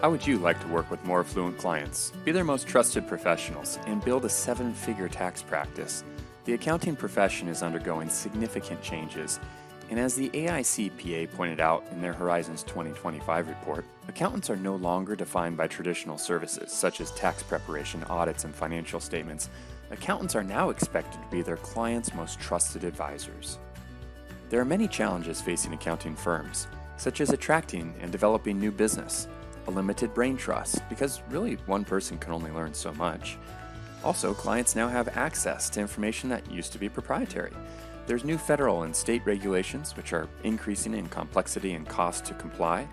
How would you like to work with more affluent clients, be their most trusted professionals, and build a seven-figure tax practice? The accounting profession is undergoing significant changes, and as the AICPA pointed out in their Horizons 2025 report, accountants are no longer defined by traditional services such as tax preparation, audits, and financial statements. Accountants are now expected to be their clients' most trusted advisors. There are many challenges facing accounting firms, such as attracting and developing new business, a limited brain trust, because really one person can only learn so much. Also, clients now have access to information that used to be proprietary. There's new federal and state regulations which are increasing in complexity and cost to comply.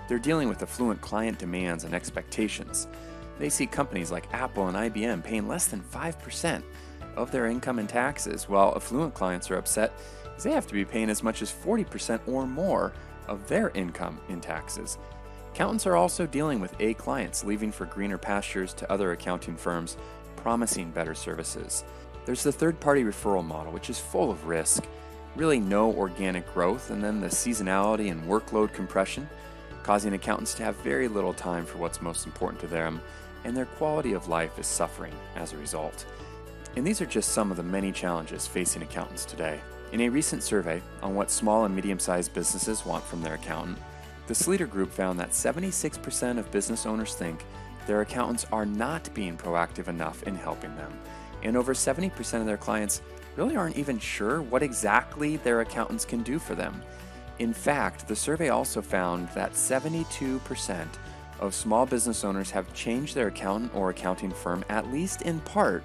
They're dealing with affluent client demands and expectations. They see companies like Apple and IBM paying less than 5% of their income in taxes, while affluent clients are upset because they have to be paying as much as 40% or more of their income in taxes. Accountants are also dealing with A clients leaving for greener pastures to other accounting firms, promising better services. There's the third-party referral model, which is full of risk, really no organic growth, and then the seasonality and workload compression, causing accountants to have very little time for what's most important to them, and their quality of life is suffering as a result. And these are just some of the many challenges facing accountants today. In a recent survey on what small and medium-sized businesses want from their accountant, the Sleater Group found that 76% of business owners think their accountants are not being proactive enough in helping them, and over 70% of their clients really aren't even sure what exactly their accountants can do for them. In fact, the survey also found that 72% of small business owners have changed their accountant or accounting firm, at least in part,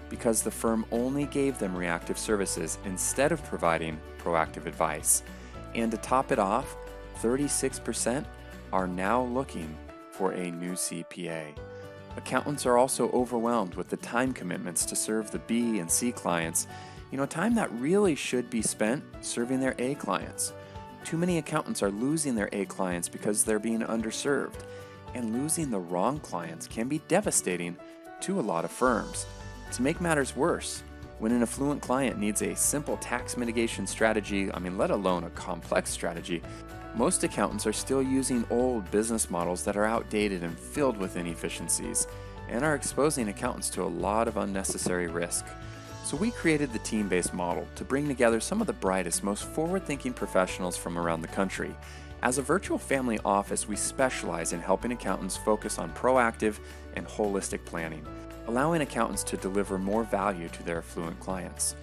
because the firm only gave them reactive services instead of providing proactive advice. And to top it off, 36% are now looking for a new CPA. Accountants are also overwhelmed with the time commitments to serve the B and C clients, time that really should be spent serving their A clients. Too many accountants are losing their A clients because they're being underserved, and losing the wrong clients can be devastating to a lot of firms. To make matters worse, when an affluent client needs a simple tax mitigation strategy, let alone a complex strategy, most accountants are still using old business models that are outdated and filled with inefficiencies, and are exposing accountants to a lot of unnecessary risk. So we created the team-based model to bring together some of the brightest, most forward-thinking professionals from around the country. As a virtual family office, we specialize in helping accountants focus on proactive and holistic planning, allowing accountants to deliver more value to their affluent clients.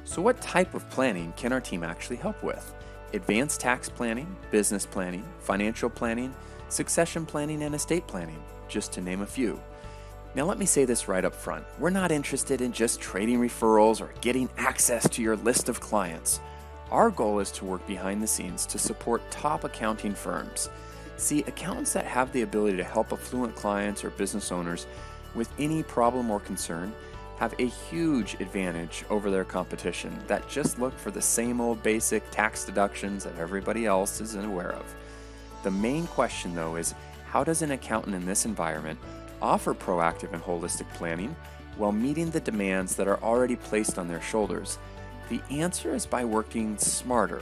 So what type of planning can our team actually help with? Advanced tax planning, business planning, financial planning, succession planning, and estate planning, just to name a few. Now let me say this right up front. We're not interested in just trading referrals or getting access to your list of clients. Our goal is to work behind the scenes to support top accounting firms. See, accountants that have the ability to help affluent clients or business owners with any problem or concern have a huge advantage over their competition that just look for the same old basic tax deductions that everybody else is aware of. The main question, though, is how does an accountant in this environment offer proactive and holistic planning while meeting the demands that are already placed on their shoulders? The answer is by working smarter,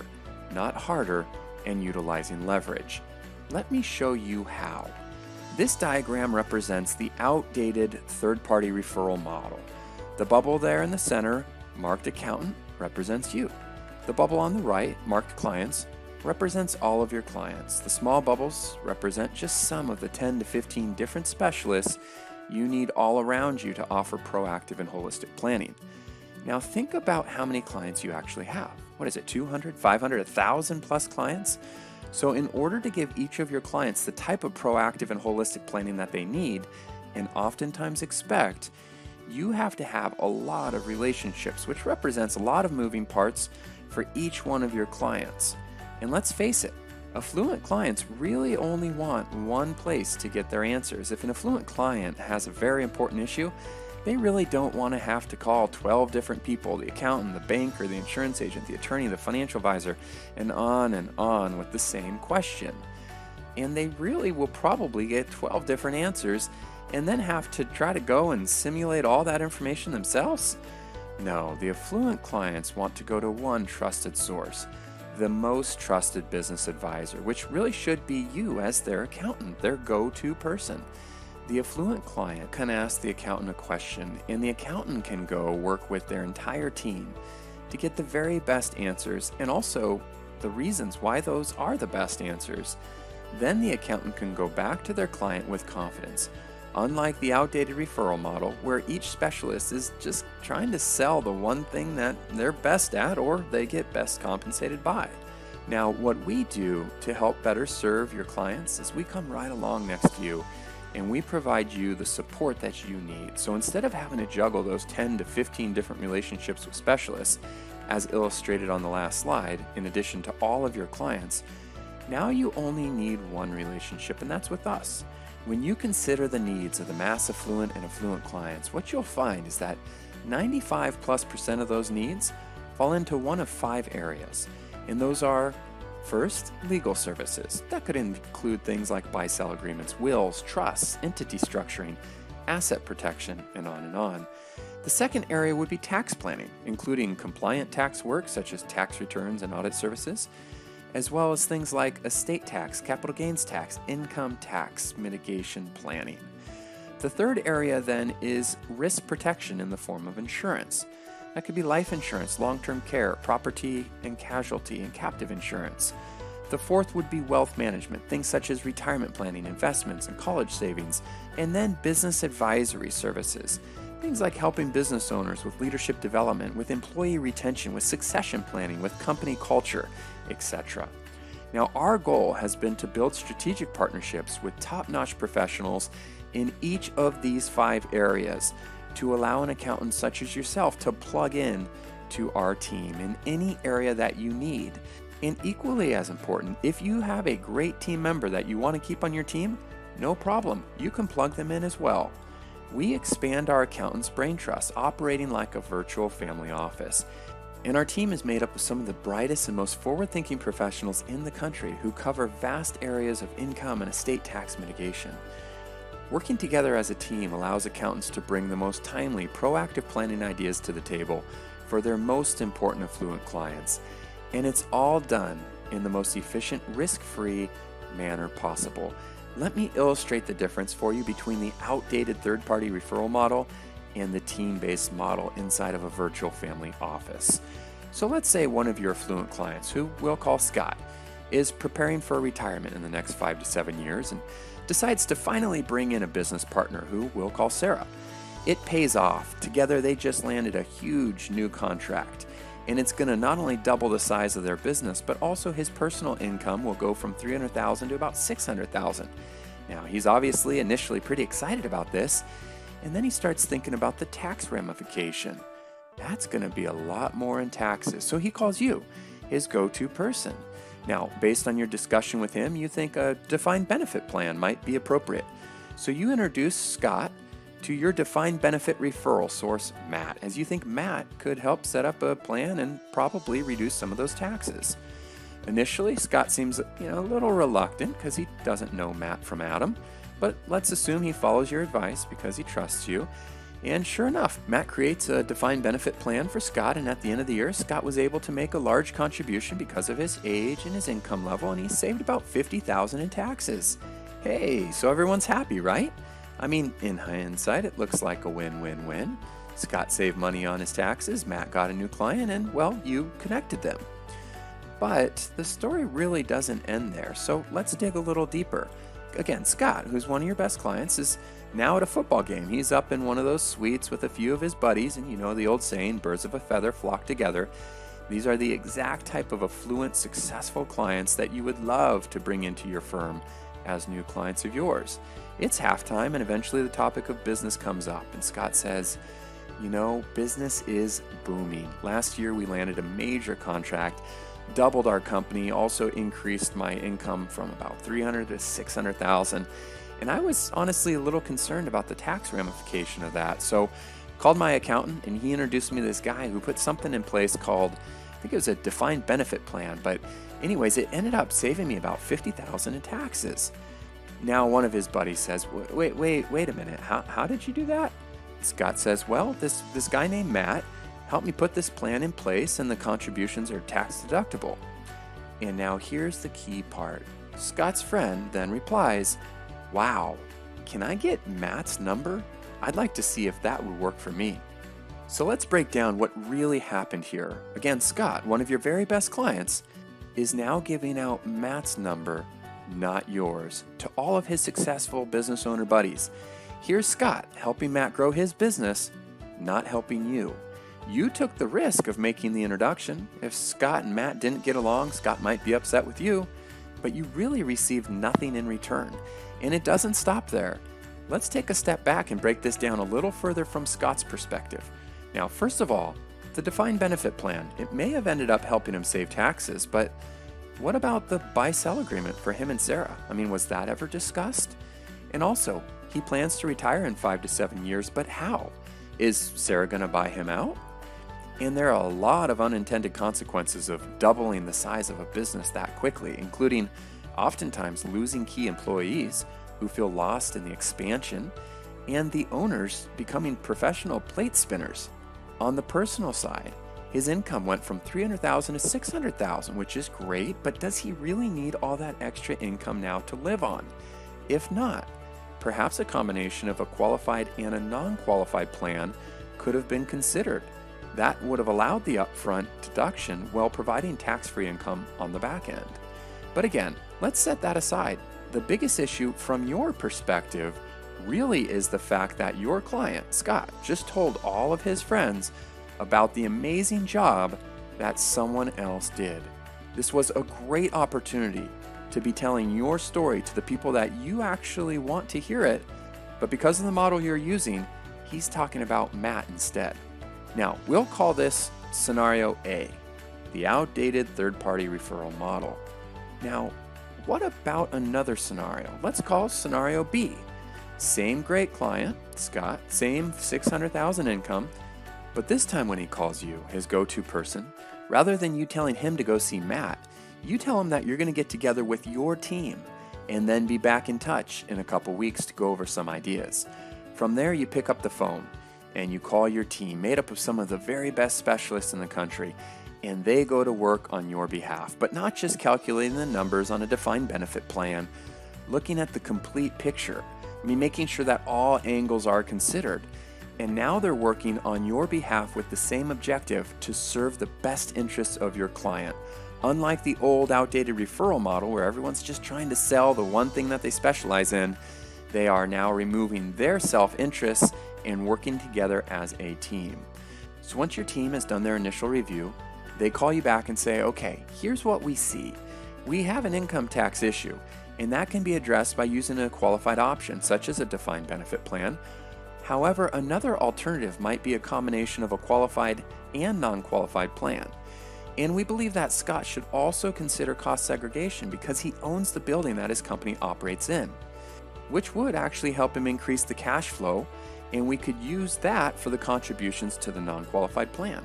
not harder, and utilizing leverage. Let me show you how. This diagram represents the outdated third-party referral model. The bubble there in the center, marked accountant, represents you. The bubble on the right, marked clients, represents all of your clients. The small bubbles represent just some of the 10 to 15 different specialists you need all around you to offer proactive and holistic planning. Now think about how many clients you actually have. What is it, 200, 500, 1,000 plus clients? So in order to give each of your clients the type of proactive and holistic planning that they need and oftentimes expect, you have to have a lot of relationships, which represents a lot of moving parts for each one of your clients. And let's face it, affluent clients really only want one place to get their answers. If an affluent client has a very important issue, they really don't want to have to call 12 different people, the accountant, the banker, the insurance agent, the attorney, the financial advisor, and on with the same question. And they really will probably get 12 different answers and then have to try to go and simulate all that information themselves? No, the affluent clients want to go to one trusted source, the most trusted business advisor, which really should be you as their accountant, their go-to person. The Affluent client can ask the accountant a question, and the accountant can go work with their entire team to get the very best answers and also the reasons why those are the best answers. Then the accountant can go back to their client with confidence, unlike the outdated referral model where each specialist is just trying to sell the one thing that they're best at or they get best compensated by. Now, what we do to help better serve your clients is we come right along next to you and we provide you the support that you need. So instead of having to juggle those 10 to 15 different relationships with specialists, as illustrated on the last slide, in addition to all of your clients, now you only need one relationship, and that's with us. When you consider the needs of the mass affluent and affluent clients, what you'll find is that 95+% of those needs fall into one of 5 areas. And those are, first, legal services. That could include things like buy-sell agreements, wills, trusts, entity structuring, asset protection, and on and on. The second area would be tax planning, including compliant tax work such as tax returns and audit services, as well as things like estate tax, capital gains tax, income tax mitigation planning. The third area then is risk protection in the form of insurance. That could be life insurance, long-term care, property and casualty, and captive insurance. The fourth would be wealth management, things such as retirement planning, investments, and college savings, and then business advisory services. Things like helping business owners with leadership development, with employee retention, with succession planning, with company culture, etc. Now, our goal has been to build strategic partnerships with top-notch professionals in each of these 5 areas to allow an accountant such as yourself to plug in to our team in any area that you need. And equally as important, if you have a great team member that you want to keep on your team, no problem, you can plug them in as well. We expand our accountant's brain trust, operating like a virtual family office. And our team is made up of some of the brightest and most forward-thinking professionals in the country who cover vast areas of income and estate tax mitigation. Working together as a team allows accountants to bring the most timely, proactive planning ideas to the table for their most important affluent clients. And it's all done in the most efficient, risk-free manner possible. Let me illustrate the difference for you between the outdated third-party referral model and the team-based model inside of a virtual family office. So let's say one of your affluent clients, who we'll call Scott, is preparing for retirement in the next 5 to 7 years and decides to finally bring in a business partner who we'll call Sarah. It pays off. Together they just landed a huge new contract, and it's going to not only double the size of their business, but also his personal income will go from $300,000 to about $600,000. Now, he's obviously initially pretty excited about this, and then he starts thinking about the tax ramification. That's going to be a lot more in taxes, so he calls you, his go-to person. Now, based on your discussion with him, you think a defined benefit plan might be appropriate. So you introduce Scott to your defined benefit referral source, Matt, as you think Matt could help set up a plan and probably reduce some of those taxes. Initially, Scott seems a little reluctant because he doesn't know Matt from Adam, but let's assume he follows your advice because he trusts you. And sure enough, Matt creates a defined benefit plan for Scott, and at the end of the year, Scott was able to make a large contribution because of his age and his income level, and he saved about $50,000 in taxes. Hey, so everyone's happy, right? I mean, in hindsight, it looks like a win-win-win. Scott saved money on his taxes, Matt got a new client, and, well, you connected them. But the story really doesn't end there, so let's dig a little deeper. Again, Scott, who's one of your best clients, is now at a football game. He's up in one of those suites with a few of his buddies, and you know the old saying, birds of a feather flock together. These are the exact type of affluent, successful clients that you would love to bring into your firm as new clients of yours. It's halftime, and eventually the topic of business comes up, and Scott says, business is booming. Last year we landed a major contract, doubled our company, also increased my income from about $300,000 to $600,000. And I was honestly a little concerned about the tax ramification of that. So called my accountant, and he introduced me to this guy who put something in place called, I think it was a defined benefit plan. But anyways, it ended up saving me about $50,000 in taxes. Now one of his buddies says, wait a minute, how did you do that? Scott says, well, this guy named Matt helped me put this plan in place, and the contributions are tax deductible. And now here's the key part. Scott's friend then replies, "Wow, can I get Matt's number? I'd like to see if that would work for me." So let's break down what really happened here. Again, Scott, one of your very best clients, is now giving out Matt's number, not yours, to all of his successful business owner buddies. Here's Scott helping Matt grow his business, not helping you. You took the risk of making the introduction. If Scott and Matt didn't get along, Scott might be upset with you, but you really received nothing in return. And it doesn't stop there. Let's take a step back and break this down a little further from Scott's perspective. Now, first of all, the defined benefit plan. It may have ended up helping him save taxes, but what about the buy-sell agreement for him and Sarah? I mean, was that ever discussed? And also, he plans to retire in 5 to 7 years, but how? Is Sarah going to buy him out? And there are a lot of unintended consequences of doubling the size of a business that quickly, including oftentimes losing key employees who feel lost in the expansion, and the owners becoming professional plate spinners. On the personal side, his income went from $300,000 to $600,000, which is great, but does he really need all that extra income now to live on? If not, perhaps a combination of a qualified and a non-qualified plan could have been considered. That would have allowed the upfront deduction while providing tax-free income on the back end. But again, let's set that aside. The biggest issue from your perspective really is the fact that your client, Scott, just told all of his friends about the amazing job that someone else did. This was a great opportunity to be telling your story to the people that you actually want to hear it, but because of the model you're using, he's talking about Matt instead. Now, we'll call this scenario A, the outdated third-party referral model. Now, what about another scenario? Let's call scenario B. Same great client, Scott, same $600,000 income, but this time when he calls you, his go-to person, rather than you telling him to go see Matt, you tell him that you're going to get together with your team and then be back in touch in a couple weeks to go over some ideas. From there, you pick up the phone and you call your team, made up of some of the very best specialists in the country, and they go to work on your behalf, but not just calculating the numbers on a defined benefit plan, looking at the complete picture. I mean, making sure that all angles are considered. And now they're working on your behalf with the same objective to serve the best interests of your client. Unlike the old outdated referral model where everyone's just trying to sell the one thing that they specialize in, they are now removing their self-interests and working together as a team. So once your team has done their initial review, they call you back and say, okay, here's what we see. We have an income tax issue, and that can be addressed by using a qualified option, such as a defined benefit plan. However, another alternative might be a combination of a qualified and non-qualified plan. And we believe that Scott should also consider cost segregation because he owns the building that his company operates in, which would actually help him increase the cash flow, and we could use that for the contributions to the non-qualified plan.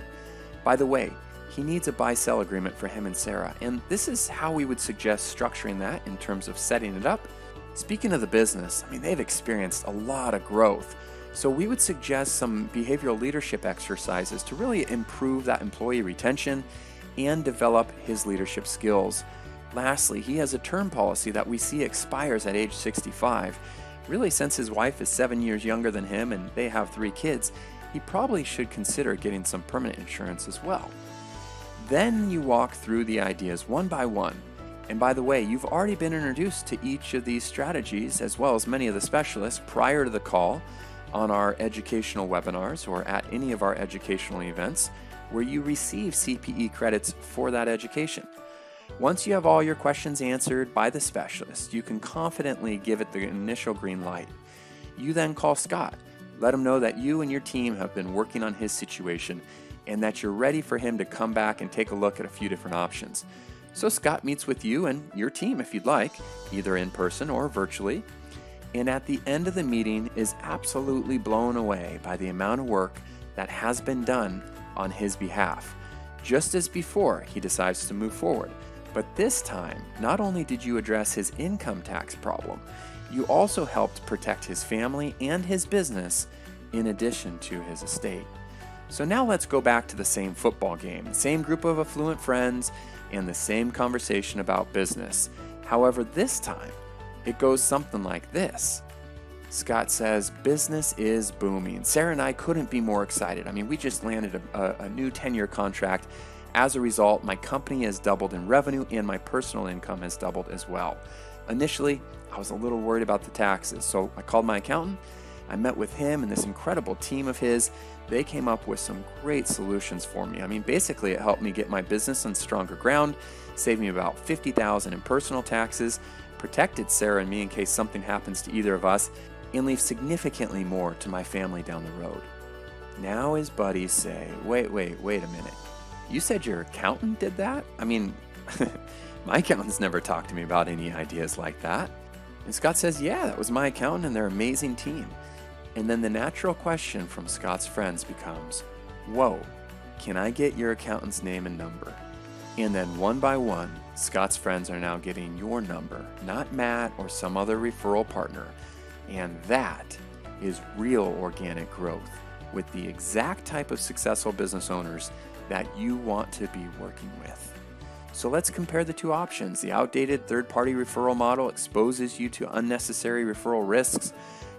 By the way, he needs a buy-sell agreement for him and Sarah, and this is how we would suggest structuring that in terms of setting it up. Speaking of the business, I mean, they've experienced a lot of growth. So we would suggest some behavioral leadership exercises to really improve that employee retention and develop his leadership skills. Lastly, he has a term policy that we see expires at age 65. Really, since his wife is 7 years younger than him and they have 3 kids, he probably should consider getting some permanent insurance as well. Then you walk through the ideas one by one. And by the way, you've already been introduced to each of these strategies as well as many of the specialists prior to the call on our educational webinars or at any of our educational events where you receive CPE credits for that education. Once you have all your questions answered by the specialist, you can confidently give it the initial green light. You then call Scott, let him know that you and your team have been working on his situation and that you're ready for him to come back and take a look at a few different options. So Scott meets with you and your team if you'd like, either in person or virtually, and at the end of the meeting is absolutely blown away by the amount of work that has been done on his behalf. Just as before, he decides to move forward. But this time, not only did you address his income tax problem, you also helped protect his family and his business in addition to his estate. So now let's go back to the same football game, same group of affluent friends, and the same conversation about business. However, this time, it goes something like this. Scott says, business is booming. Sarah and I couldn't be more excited. I mean, we just landed a new 10-year contract. As a result, my company has doubled in revenue and my personal income has doubled as well. Initially, I was a little worried about the taxes, so I called my accountant. I met with him and this incredible team of his. They came up with some great solutions for me. I mean, basically, it helped me get my business on stronger ground, saved me about $50,000 in personal taxes, protected Sarah and me in case something happens to either of us, and leave significantly more to my family down the road. Now his buddies say, wait a minute. You said your accountant did that? I mean, my accountant's never talked to me about any ideas like that. And Scott says, yeah, that was my accountant and their amazing team. And then the natural question from Scott's friends becomes, whoa, can I get your accountant's name and number? And then one by one, Scott's friends are now getting your number, not Matt or some other referral partner. And that is real organic growth with the exact type of successful business owners that you want to be working with. So let's compare the two options. The outdated third-party referral model exposes you to unnecessary referral risks,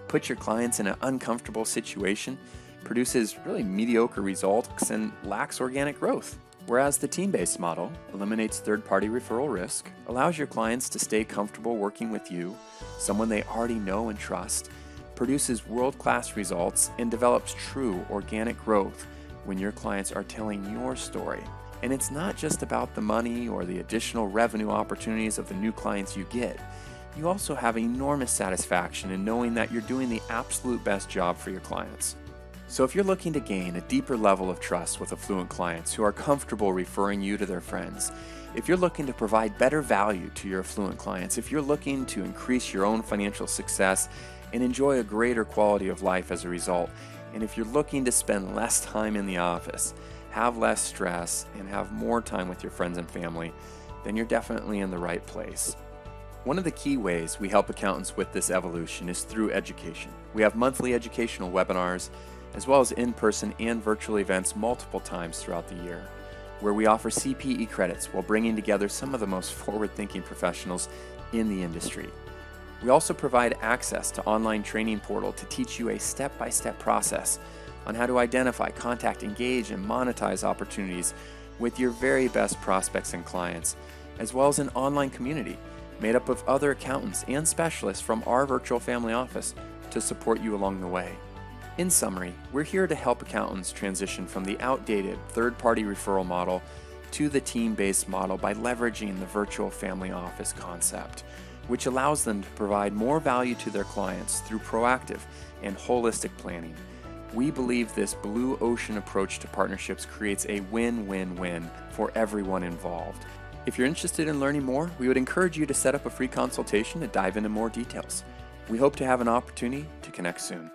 puts your clients in an uncomfortable situation, produces really mediocre results, and lacks organic growth. Whereas the team-based model eliminates third-party referral risk, allows your clients to stay comfortable working with you, someone they already know and trust, produces world-class results, and develops true organic growth when your clients are telling your story. And it's not just about the money or the additional revenue opportunities of the new clients you get. You also have enormous satisfaction in knowing that you're doing the absolute best job for your clients. So if you're looking to gain a deeper level of trust with affluent clients who are comfortable referring you to their friends, if you're looking to provide better value to your affluent clients, if you're looking to increase your own financial success and enjoy a greater quality of life as a result, and if you're looking to spend less time in the office, have less stress, and have more time with your friends and family, then you're definitely in the right place. One of the key ways we help accountants with this evolution is through education. We have monthly educational webinars, as well as in-person and virtual events multiple times throughout the year, where we offer CPE credits while bringing together some of the most forward-thinking professionals in the industry. We also provide access to online training portal to teach you a step-by-step process on how to identify, contact, engage, and monetize opportunities with your very best prospects and clients, as well as an online community made up of other accountants and specialists from our virtual family office to support you along the way. In summary, we're here to help accountants transition from the outdated third-party referral model to the team-based model by leveraging the virtual family office concept, which allows them to provide more value to their clients through proactive and holistic planning. We believe this blue ocean approach to partnerships creates a win-win-win for everyone involved. If you're interested in learning more, we would encourage you to set up a free consultation to dive into more details. We hope to have an opportunity to connect soon.